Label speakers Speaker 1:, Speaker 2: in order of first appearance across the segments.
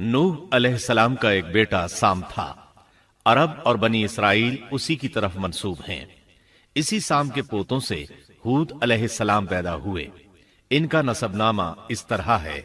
Speaker 1: نوح علیہ السلام کا ایک بیٹا سام تھا۔ عرب اور بنی اسرائیل اسی کی طرف منسوب ہیں۔ اسی سام کے پوتوں سے ہود علیہ السلام پیدا ہوئے۔ ان کا نسب نامہ اس طرح ہے: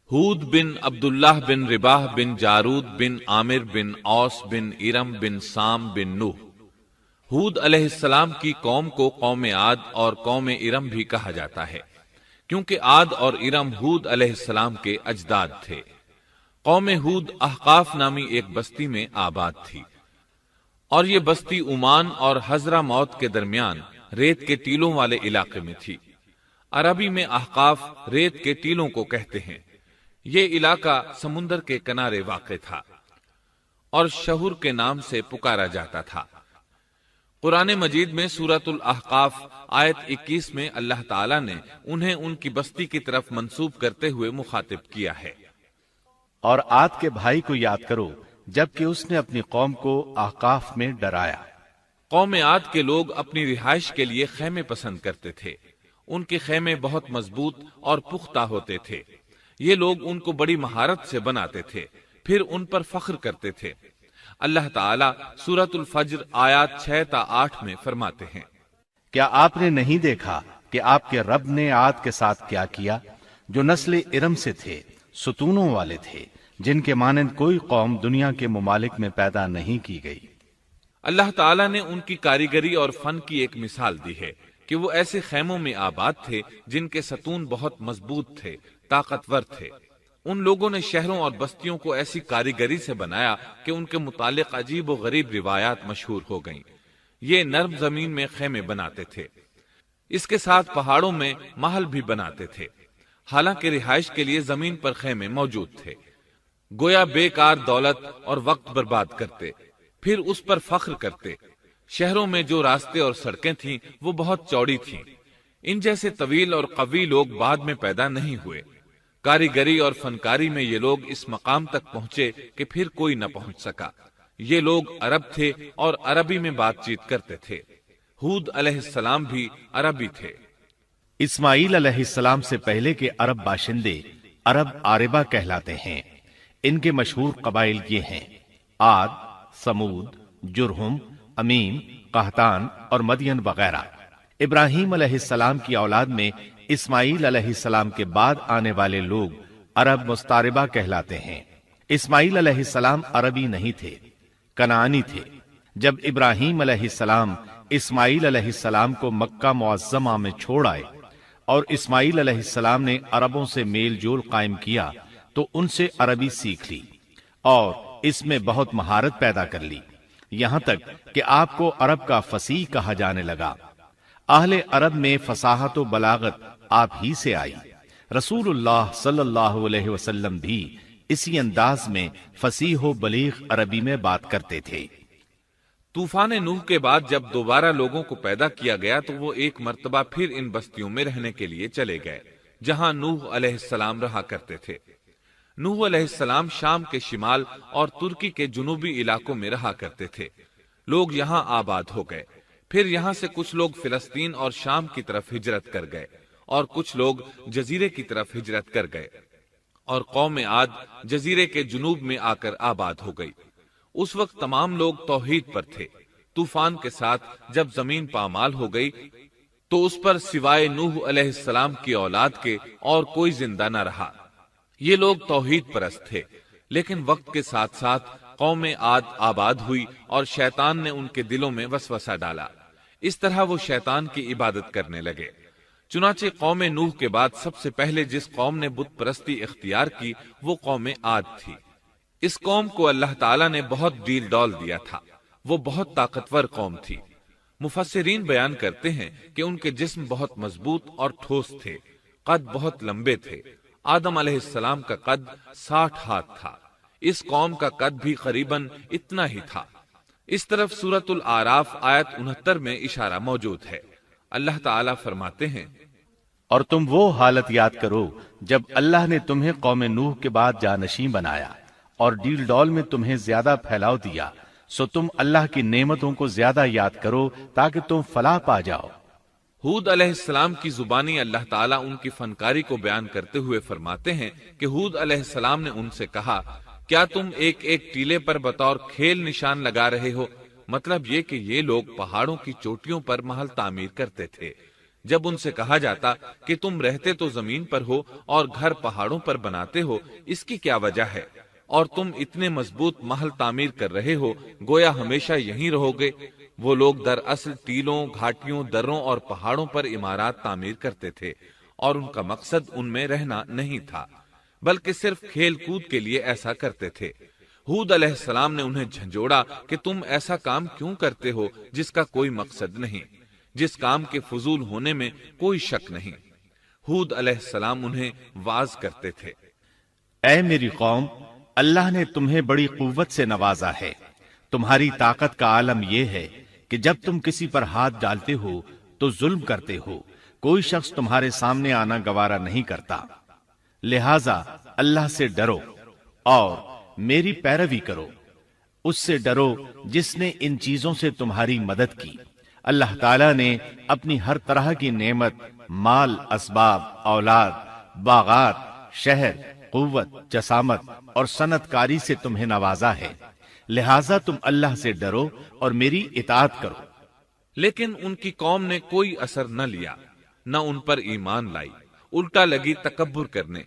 Speaker 2: ہود بن عبداللہ بن رباح بن جارود بن عامر بن اوس بن ارم بن سام بن نوح۔ ہود علیہ السلام کی قوم کو قوم عاد اور قوم ارم بھی کہا جاتا ہے، کیونکہ عاد اور ارم ہود علیہ السلام کے اجداد تھے۔ قوم ہود احقاف نامی ایک بستی میں آباد تھی، اور یہ بستی عمان اور حضرہ موت کے درمیان ریت کے ٹیلوں والے علاقے میں تھی۔ عربی میں احقاف ریت کے ٹیلوں کو کہتے ہیں۔ یہ علاقہ سمندر کے کنارے واقع تھا اور شہر کے نام سے پکارا جاتا تھا۔ قرآن مجید میں سورۃ الاحقاف آیت 21 میں اللہ تعالیٰ نے انہیں ان کی بستی کی طرف منسوب کرتے ہوئے مخاطب کیا ہے۔
Speaker 1: اور عاد کے بھائی کو یاد کرو جبکہ اس نے اپنی قوم کو احقاف میں ڈرایا۔
Speaker 2: قوم عاد کے لوگ اپنی رہائش کے لیے خیمے پسند کرتے تھے۔ ان کے خیمے بہت مضبوط اور پختہ ہوتے تھے۔ یہ لوگ ان کو بڑی مہارت سے بناتے تھے، پھر ان پر فخر کرتے تھے۔ اللہ تعالیٰ سورۃ الفجر آیات 6 تا 8 میں فرماتے ہیں:
Speaker 1: کیا آپ نے نہیں دیکھا کہ آپ کے رب نے عاد کے ساتھ کیا کیا، جو نسل ارم سے تھے، ستونوں والے تھے، جن کے مانند کوئی قوم دنیا کے ممالک میں پیدا نہیں کی گئی۔
Speaker 2: اللہ تعالیٰ نے ان کی کاریگری اور فن کی ایک مثال دی ہے کہ وہ ایسے خیموں میں آباد تھے جن کے ستون بہت مضبوط تھے، طاقتور تھے۔ ان لوگوں نے شہروں اور بستیوں کو ایسی کاریگری سے بنایا کہ ان کے متعلق عجیب و غریب روایات مشہور ہو گئیں۔ یہ نرم زمین میں خیمے بناتے تھے، اس کے ساتھ پہاڑوں میں محل بھی بناتے تھے، حالانکہ رہائش کے لیے زمین پر خیمے موجود تھے۔ گویا بیکار دولت اور وقت برباد کرتے، پھر اس پر فخر کرتے۔ شہروں میں جو راستے اور سڑکیں تھیں وہ بہت چوڑی تھیں۔ ان جیسے طویل اور قوی لوگ بعد میں پیدا نہیں ہوئے۔ کاریگری اور فنکاری میں یہ لوگ اس مقام تک پہنچے کہ پھر کوئی نہ پہنچ سکا۔ یہ لوگ عرب تھے اور عربی میں بات چیت کرتے تھے۔ ہود علیہ السلام بھی عربی تھے۔
Speaker 1: اسماعیل علیہ السلام سے پہلے کے عرب باشندے عرب عاربہ کہلاتے ہیں۔ ان کے مشہور قبائل یہ ہیں: عاد، سمود، جرہم، امیم، قحطان اور مدین وغیرہ۔ ابراہیم علیہ السلام کی اولاد میں اسماعیل علیہ السلام کے بعد آنے والے لوگ عرب مستعربہ کہلاتے ہیں۔ اسماعیل علیہ السلام عربی نہیں تھے، کنعانی تھے۔ جب ابراہیم علیہ السلام اسماعیل علیہ السلام کو مکہ معظمہ میں چھوڑ آئے اور اسماعیل علیہ السلام نے عربوں سے میل جول قائم کیا تو ان سے عربی سیکھ لی اور اس میں بہت مہارت پیدا کر لی، یہاں تک کہ آپ کو عرب کا فصیح کہا جانے لگا۔ اہل عرب میں فصاحت و بلاغت آپ ہی سے آئی۔ رسول اللہ صلی اللہ علیہ وسلم بھی اسی انداز میں فصیح و بلیغ عربی میں بات کرتے تھے۔
Speaker 2: طوفان نوح کے بعد جب دوبارہ لوگوں کو پیدا کیا گیا تو وہ ایک مرتبہ پھر ان بستیوں میں رہنے کے لیے چلے گئے جہاں نوح علیہ السلام رہا کرتے تھے۔ نوح علیہ السلام شام کے شمال اور ترکی کے جنوبی علاقوں میں رہا کرتے تھے۔ لوگ یہاں آباد ہو گئے۔ پھر یہاں سے کچھ لوگ فلسطین اور شام کی طرف ہجرت کر گئے اور کچھ لوگ جزیرے کی طرف ہجرت کر گئے، اور قوم عاد جزیرے کے جنوب میں آ کر آباد ہو گئی۔ اس وقت تمام لوگ توحید پر تھے۔ طوفان کے ساتھ جب زمین پامال ہو گئی تو اس پر سوائے نوح علیہ السلام کی اولاد کے اور کوئی زندہ نہ رہا۔ یہ لوگ توحید پرست تھے، لیکن وقت کے ساتھ ساتھ قوم عاد آباد ہوئی اور شیطان نے ان کے دلوں میں وسوسہ ڈالا۔ اس طرح وہ شیطان کی عبادت کرنے لگے۔ چنانچہ قوم نوح کے بعد سب سے پہلے جس قوم نے بت پرستی اختیار کی وہ قوم عاد تھی۔ اس قوم کو اللہ تعالیٰ نے بہت ڈیل ڈول دیا تھا۔ وہ بہت طاقتور قوم تھی۔ مفسرین بیان کرتے ہیں کہ ان کے جسم بہت مضبوط اور ٹھوس تھے، قد بہت لمبے تھے۔ آدم علیہ السلام کا قد 60 ہاتھ تھا۔ اس قوم کا قد بھی قریباً اتنا ہی تھا۔ اس طرف سورۃ الاعراف آیت 69 میں اشارہ موجود ہے۔ اللہ تعالیٰ فرماتے ہیں:
Speaker 1: اور تم وہ حالت یاد کرو جب اللہ نے تمہیں قوم نوح کے بعد جانشین بنایا اور ڈیل ڈول میں تمہیں زیادہ پھیلاؤ دیا، سو تم اللہ کی نعمتوں کو زیادہ یاد کرو تاکہ تم فلاح پا جاؤ۔
Speaker 2: ہود علیہ السلام کی زبانی اللہ تعالیٰ ان کی فنکاری کو بیان کرتے ہوئے فرماتے ہیں کہ ہود علیہ السلام نے ان سے کہا، کیا تم ایک ایک ٹیلے پر بطور کھیل نشان لگا رہے ہو؟ مطلب یہ کہ یہ لوگ پہاڑوں کی چوٹیوں پر محل تعمیر کرتے تھے۔ جب ان سے کہا جاتا کہ تم رہتے تو زمین پر ہو اور گھر پہاڑوں پر بناتے ہو، اس کی کیا وجہ ہے؟ اور تم اتنے مضبوط محل تعمیر کر رہے ہو، گویا ہمیشہ یہیں رہو گے۔ وہ لوگ دراصل ٹیلوں، گھاٹیوں، دروں اور پہاڑوں پر عمارات تعمیر کرتے تھے، اور ان کا مقصد ان میں رہنا نہیں تھا، بلکہ صرف کھیل کود کے لیے ایسا کرتے تھے۔ ہود علیہ السلام نے انہیں جھنجھوڑا کہ تم ایسا کام کیوں کرتے ہو جس کا کوئی مقصد نہیں، جس کام کے فضول ہونے میں کوئی شک نہیں۔ ہود علیہ السلام انہیں واعظ کرتے تھے۔
Speaker 1: اے میری قوم، اللہ نے تمہیں بڑی قوت سے نوازا ہے۔ تمہاری طاقت کا عالم یہ ہے کہ جب تم کسی پر ہاتھ ڈالتے ہو تو ظلم کرتے ہو، کوئی شخص تمہارے سامنے آنا گوارا نہیں کرتا۔ لہذا اللہ سے ڈرو اور میری پیروی کرو، اس سے ڈرو جس نے ان چیزوں سے تمہاری مدد کی۔ اللہ تعالیٰ نے اپنی ہر طرح کی نعمت، مال، اسباب، اولاد، باغات، شہر، قوت، جسامت اور صنعت کاری سے تمہیں نوازا ہے، لہذا تم اللہ سے ڈرو اور میری اطاعت کرو۔
Speaker 2: لیکن ان کی قوم نے کوئی اثر نہ لیا، نہ ان پر ایمان لائی، الٹا لگی تکبر کرنے،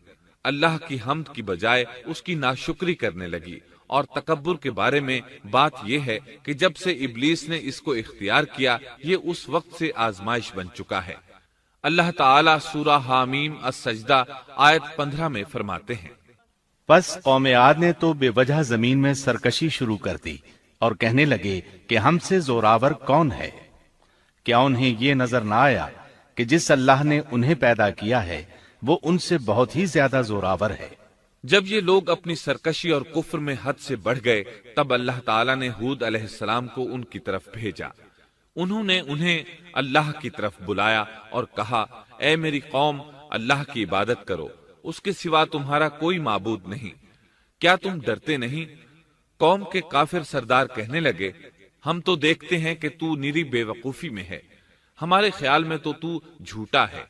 Speaker 2: اللہ کی حمد کی بجائے اس کی ناشکری کرنے لگی۔ اور تکبر کے بارے میں بات یہ ہے کہ جب سے ابلیس نے اس کو اختیار کیا، یہ اس وقت سے آزمائش بن چکا ہے۔ اللہ تعالیٰ سورہ حامیم السجدہ آیت 15 میں فرماتے ہیں،
Speaker 1: پس قوم عاد نے تو بے وجہ زمین میں سرکشی شروع کر دی اور کہنے لگے کہ ہم سے زوراور کون ہے؟ کیا انہیں یہ نظر نہ آیا کہ جس اللہ نے انہیں پیدا کیا ہے وہ ان سے بہت ہی زیادہ زوراور ہے؟
Speaker 2: جب یہ لوگ اپنی سرکشی اور کفر میں حد سے بڑھ گئے، تب اللہ تعالیٰ نے ہود علیہ السلام کو ان کی طرف بھیجا۔ انہوں نے انہیں اللہ کی طرف بلایا اور کہا، اے میری قوم، اللہ کی عبادت کرو، اس کے سوا تمہارا کوئی معبود نہیں۔ کیا تم ڈرتے نہیں؟ قوم کے کافر سردار کہنے لگے، ہم تو دیکھتے ہیں کہ تو نری بے وقوفی میں ہے، ہمارے خیال میں تو جھوٹا ہے۔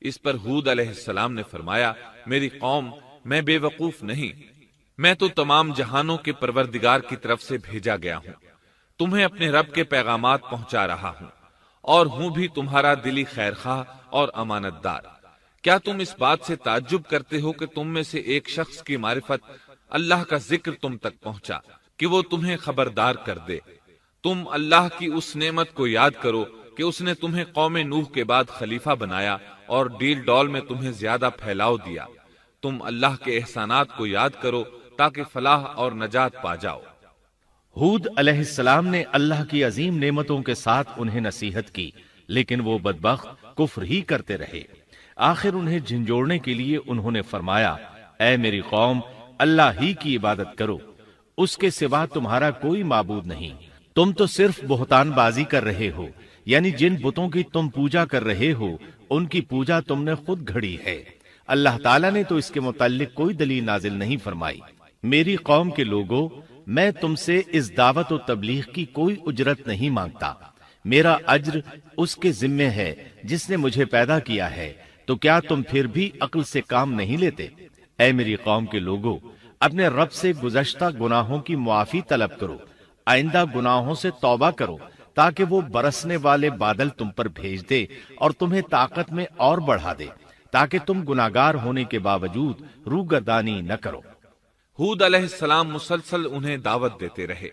Speaker 2: اس پر ہود علیہ السلام نے فرمایا، میری قوم، میں بے وقوف نہیں، میں تو تمام جہانوں کے پروردگار کی طرف سے بھیجا گیا ہوں، تمہیں اپنے رب کے پیغامات پہنچا رہا ہوں، اور ہوں بھی تمہارا دلی خیر خواہ اور امانت دار۔ کیا تم اس بات سے تعجب کرتے ہو کہ تم میں سے ایک شخص کی معرفت، اللہ کا ذکر تم تک پہنچا کہ وہ تمہیں خبردار کر دے؟ تم اللہ کی اس نعمت کو یاد کرو کہ اس نے تمہیں قوم نوح کے بعد خلیفہ بنایا اور ڈیل ڈول میں تمہیں زیادہ پھیلاؤ دیا۔ تم اللہ کے احسانات کو یاد کرو تاکہ فلاح اور نجات پا جاؤ۔
Speaker 1: ہود علیہ السلام نے اللہ کی عظیم نعمتوں کے ساتھ انہیں نصیحت کی، لیکن وہ بدبخت کفر ہی کرتے رہے۔ آخر انہیں جھنجھوڑنے کے لیے انہوں نے فرمایا، اے میری قوم، اللہ ہی کی عبادت کرو، اس کے سوا تمہارا کوئی معبود نہیں۔ تم تو صرف بہتان بازی کر رہے ہو، یعنی جن بتوں کی تم پوجا کر رہے ہو ان کی پوجا تم نے خود گھڑی ہے۔ اللہ تعالیٰ نے تو اس کے متعلق کوئی دلیل نازل نہیں فرمائی۔ میری قوم کے لوگوں، میں تم سے اس دعوت و تبلیغ کی کوئی اجرت نہیں مانگتا، میرا اجر اس کے ذمے ہے جس نے مجھے پیدا کیا ہے، تو کیا تم پھر بھی عقل سے کام نہیں لیتے؟ اے میری قوم کے لوگوں، اپنے رب سے گزشتہ گناہوں کی معافی طلب کرو، آئندہ گناہوں سے توبہ کرو، تاکہ وہ برسنے والے بادل تم پر بھیج دے اور تمہیں طاقت میں اور بڑھا دے، تاکہ تم گناہگار ہونے کے باوجود روگردانی نہ کرو۔
Speaker 2: ہود علیہ السلام مسلسل انہیں دعوت دیتے رہے،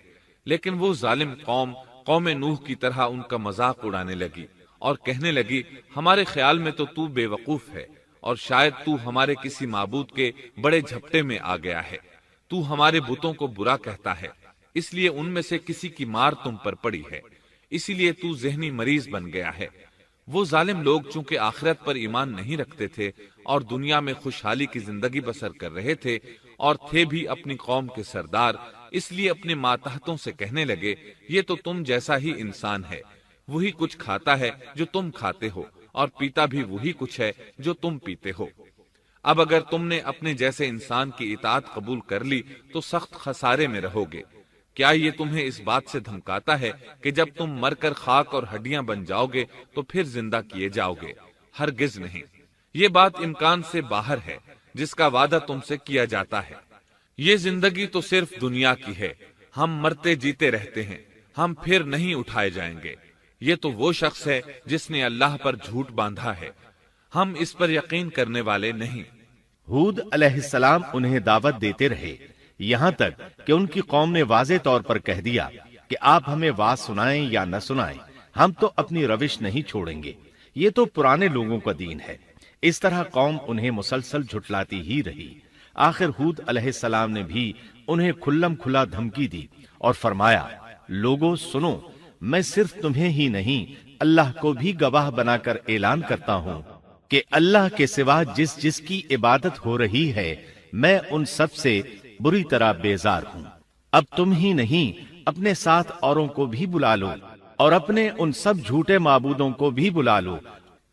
Speaker 2: لیکن وہ ظالم قوم نوح کی طرح ان کا مذاق اڑانے لگی اور کہنے لگی، ہمارے خیال میں تو بے وقوف ہے، اور شاید تو ہمارے کسی معبود کے بڑے جھپٹے میں آ گیا ہے، تو ہمارے بتوں کو برا کہتا ہے، اس لیے ان میں سے کسی کی مار تم پر پڑی ہے، اسی لیے تو ذہنی مریض بن گیا ہے۔ وہ ظالم لوگ چونکہ آخرت پر ایمان نہیں رکھتے تھے اور دنیا میں خوشحالی کی زندگی بسر کر رہے تھے، اور تھے بھی اپنی قوم کے سردار، اس لیے اپنے ماتحتوں سے کہنے لگے، یہ تو تم جیسا ہی انسان ہے، وہی کچھ کھاتا ہے جو تم کھاتے ہو، اور پیتا بھی وہی کچھ ہے جو تم پیتے ہو۔ اب اگر تم نے اپنے جیسے انسان کی اطاعت قبول کر لی تو سخت خسارے میں رہو گے، کیا یہ تمہیں اس بات سے دھمکاتا ہے کہ جب تم مر کر خاک اور ہڈیاں بن جاؤ گے تو پھر زندہ کیے جاؤ گے؟ ہرگز نہیں، یہ بات امکان سے باہر ہے جس کا وعدہ تم سے کیا جاتا ہے۔ یہ زندگی تو صرف دنیا کی ہے، ہم مرتے جیتے رہتے ہیں، ہم پھر نہیں اٹھائے جائیں گے۔ یہ تو وہ شخص ہے جس نے اللہ پر جھوٹ باندھا ہے، ہم اس پر یقین کرنے والے نہیں۔
Speaker 1: ہود علیہ السلام انہیں دعوت دیتے رہے یہاں تک کہ ان کی قوم نے واضح طور پر کہہ دیا کہ آپ ہمیں واز سنائیں یا نہ سنائیں، ہم تو اپنی روش نہیں چھوڑیں گے، یہ تو پرانے لوگوں کا دین ہے۔ اس طرح قوم انہیں مسلسل جھٹلاتی ہی رہی۔ آخر ہود علیہ السلام نے بھی انہیں کھلم کھلا دھمکی دی اور فرمایا، لوگوں سنو، میں صرف تمہیں ہی نہیں اللہ کو بھی گواہ بنا کر اعلان کرتا ہوں کہ اللہ کے سوا جس کی عبادت ہو رہی ہے میں ان سب سے بری طرح بیزار ہوں۔ اب تم ہی نہیں اپنے ساتھ اوروں کو بھی بلا لو اور اپنے ان سب جھوٹے معبودوں کو بھی بلا لو،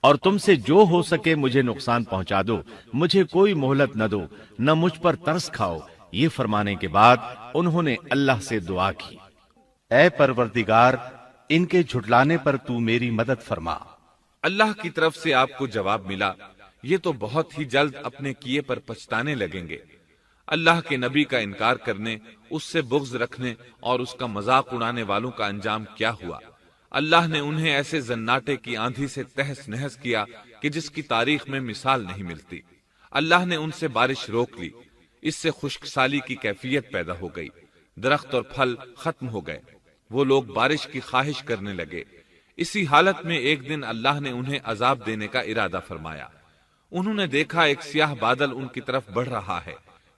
Speaker 1: اور تم سے جو ہو سکے مجھے نقصان پہنچا دو، مجھے کوئی مہلت نہ دو، نہ مجھ پر ترس کھاؤ۔ یہ فرمانے کے بعد انہوں نے اللہ سے دعا کی، اے پروردگار، ان کے جھٹلانے پر تو میری مدد فرما۔
Speaker 2: اللہ کی طرف سے آپ کو جواب ملا، یہ تو بہت ہی جلد اپنے کیے پر پچھتانے لگیں گے۔ اللہ کے نبی کا انکار کرنے، اس سے بغض رکھنے اور اس کا مذاق اڑانے والوں کا انجام کیا ہوا؟ اللہ نے انہیں ایسے زناٹے کی آندھی سے تہس نہس کیا کہ جس کی تاریخ میں مثال نہیں ملتی۔ اللہ نے ان سے بارش روک لی، اس سے خشک سالی کی کیفیت پیدا ہو گئی، درخت اور پھل ختم ہو گئے، وہ لوگ بارش کی خواہش کرنے لگے۔ اسی حالت میں ایک دن اللہ نے انہیں عذاب دینے کا ارادہ فرمایا۔ انہوں نے دیکھا ایک سیاہ بادل ان کی طرف بڑھ رہا ہے،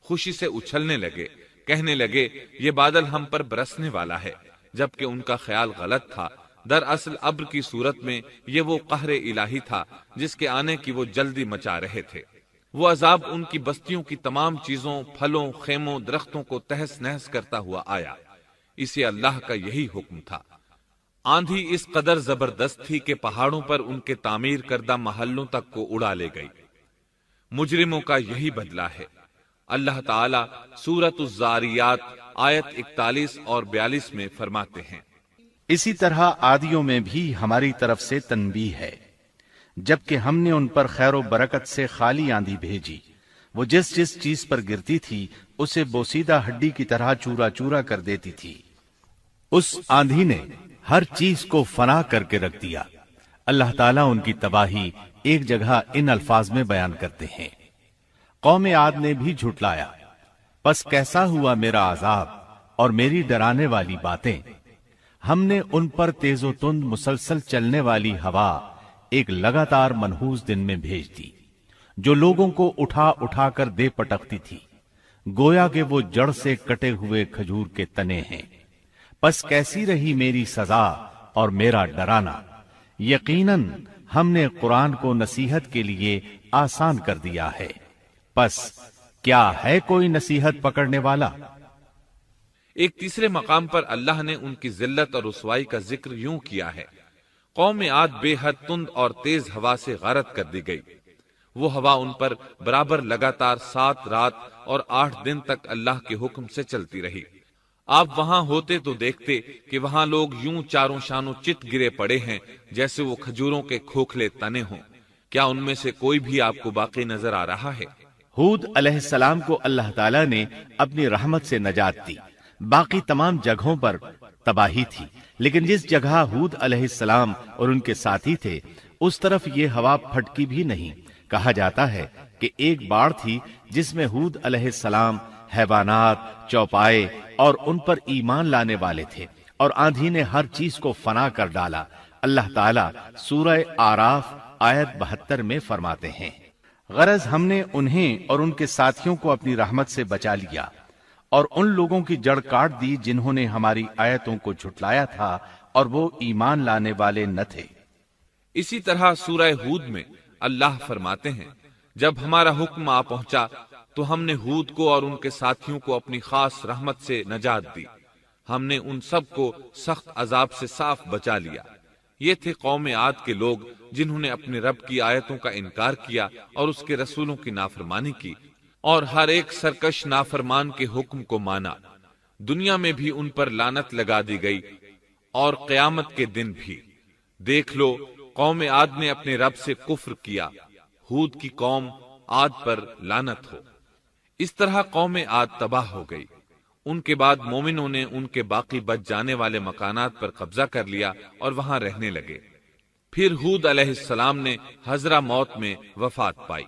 Speaker 2: خوشی سے اچھلنے لگے، کہنے لگے یہ بادل ہم پر برسنے والا ہے، جبکہ ان کا خیال غلط تھا۔ دراصل ابر کی صورت میں یہ وہ قہر الہی تھا جس کے آنے کی وہ جلدی مچا رہے تھے۔ وہ عذاب ان کی بستیوں کی تمام چیزوں، پھلوں، خیموں، درختوں کو تہس نہس کرتا ہوا آیا۔ اسے اللہ کا یہی حکم تھا۔ آندھی اس قدر زبردست تھی کہ پہاڑوں پر ان کے تعمیر کردہ محلوں تک کو اڑا لے گئی۔ مجرموں کا یہی بدلہ ہے۔ اللہ تعالیٰ سورۃ الزاریات آیت 41 اور 42 میں فرماتے ہیں،
Speaker 1: اسی طرح عادیوں میں بھی ہماری طرف سے تنبیہ ہے، جبکہ ہم نے ان پر خیر و برکت سے خالی آندھی بھیجی، وہ جس چیز پر گرتی تھی اسے بوسیدہ ہڈی کی طرح چورا چورا کر دیتی تھی۔ اس آندھی نے ہر چیز کو فنا کر کے رکھ دیا۔ اللہ تعالیٰ ان کی تباہی ایک جگہ ان الفاظ میں بیان کرتے ہیں، قوم عاد نے بھی جھٹلایا، پس کیسا ہوا میرا عذاب اور میری ڈرانے والی باتیں۔ ہم نے ان پر تیز و تند مسلسل چلنے والی ہوا ایک لگاتار منحوس دن میں بھیج دی، جو لوگوں کو اٹھا اٹھا کر دے پٹکتی تھی، گویا کہ وہ جڑ سے کٹے ہوئے کھجور کے تنے ہیں۔ پس کیسی رہی میری سزا اور میرا ڈرانا۔ یقیناً ہم نے قرآن کو نصیحت کے لیے آسان کر دیا ہے، پس کیا ہے کوئی نصیحت پکڑنے والا؟
Speaker 2: ایک تیسرے مقام پر اللہ نے ان کی ذلت اور رسوائی کا ذکر یوں کیا ہے، قوم عاد بے حد تند اور تیز ہوا سے غارت کر دی گئی۔ وہ ہوا ان پر برابر لگاتار 7 رات اور 8 دن تک اللہ کے حکم سے چلتی رہی۔ آپ وہاں ہوتے تو دیکھتے کہ وہاں لوگ یوں چاروں شانوں چت گرے پڑے ہیں جیسے وہ کھجوروں کے کھوکھلے تنے ہوں۔ کیا ان میں سے کوئی بھی آپ کو باقی نظر آ رہا ہے؟
Speaker 1: ہود علیہ السلام کو اللہ تعالیٰ نے اپنی رحمت سے نجات دی۔ باقی تمام جگہوں پر تباہی تھی، لیکن جس جگہ ہود علیہ السلام اور ان کے ساتھی تھے اس طرف یہ ہوا پھٹکی بھی نہیں۔ کہا جاتا ہے کہ ایک باڑ تھی جس میں ہود علیہ السلام، حیوانات، چوپائے اور ان پر ایمان لانے والے تھے، اور آندھی نے ہر چیز کو فنا کر ڈالا۔ اللہ تعالیٰ سورہ آراف آیت 72 میں فرماتے ہیں، غرض ہم نے انہیں اور ان کے ساتھیوں کو اپنی رحمت سے بچا لیا اور ان لوگوں کی جڑ کاٹ دی جنہوں نے ہماری آیتوں کو جھٹلایا تھا اور وہ ایمان لانے والے نہ تھے۔
Speaker 2: اسی طرح سورہ ہود میں اللہ فرماتے ہیں، جب ہمارا حکم آ پہنچا تو ہم نے ہود کو اور ان کے ساتھیوں کو اپنی خاص رحمت سے نجات دی۔ ہم نے ان سب کو سخت عذاب سے صاف بچا لیا۔ یہ تھے قوم عاد کے لوگ جنہوں نے اپنے رب کی آیتوں کا انکار کیا اور اس کے رسولوں کی نافرمانی کی، اور ہر ایک سرکش نافرمان کے حکم کو مانا۔ دنیا میں بھی ان پر لعنت لگا دی گئی اور قیامت کے دن بھی۔ دیکھ لو قوم عاد نے اپنے رب سے کفر کیا، ہود کی قوم عاد پر لعنت ہو۔ اس طرح قوم عاد تباہ ہو گئی۔ ان کے بعد مومنوں نے ان کے باقی بچ جانے والے مکانات پر قبضہ کر لیا اور وہاں رہنے لگے۔ پھر ہود علیہ السلام نے حضرہ موت میں وفات پائی۔